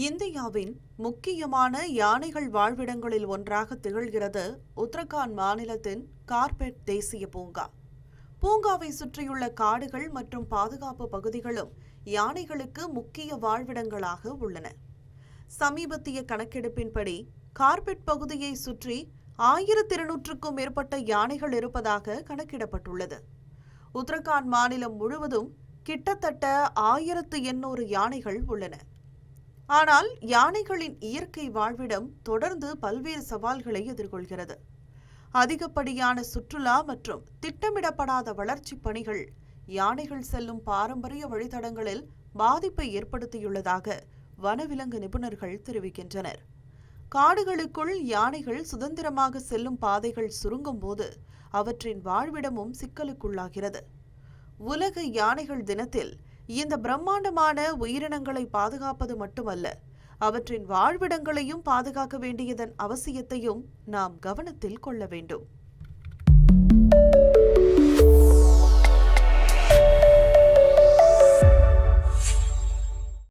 இந்தியாவின் முக்கியமான யானைகள் வாழ்விடங்களில் ஒன்றாக திகழ்கிறது உத்தரகாண்ட் மாநிலத்தின் கார்பெட் தேசிய பூங்கா. பூங்காவை சுற்றியுள்ள காடுகள் மற்றும் பாதுகாப்பு பகுதிகளும் யானைகளுக்கு முக்கிய வாழ்விடங்களாக உள்ளன. சமீபத்திய கணக்கெடுப்பின்படி கார்பெட் பகுதியை சுற்றி 1200க்கும் மேற்பட்ட யானைகள் இருப்பதாக கணக்கிடப்பட்டுள்ளது. உத்தரகாண்ட் மாநிலம் முழுவதும் கிட்டத்தட்ட 1800 யானைகள் உள்ளன. ஆனால் யானைகளின் இயற்கை வாழ்விடம் தொடர்ந்து பல்வேறு சவால்களை எதிர்கொள்கிறது. அதிகப்படியான சுற்றுலா மற்றும் திட்டமிடப்படாத வளர்ச்சி பணிகள் யானைகள் செல்லும் பாரம்பரிய வழித்தடங்களில் பாதிப்பை ஏற்படுத்தியுள்ளதாக வனவிலங்கு நிபுணர்கள் தெரிவிக்கின்றனர். காடுகளுக்குள் யானைகள் சுதந்திரமாக செல்லும் பாதைகள் சுருங்கும் போது அவற்றின் வாழ்விடமும் சிக்கலுக்குள்ளாகிறது. உலக யானைகள் தினத்தில் இந்த பிரம்மாண்டமான உயிரினங்களை பாதுகாப்பது மட்டுமல்ல, அவற்றின் வாழ்விடங்களையும் பாதுகாக்க வேண்டியதன் அவசியத்தையும் நாம் கவனத்தில் கொள்ள வேண்டும்.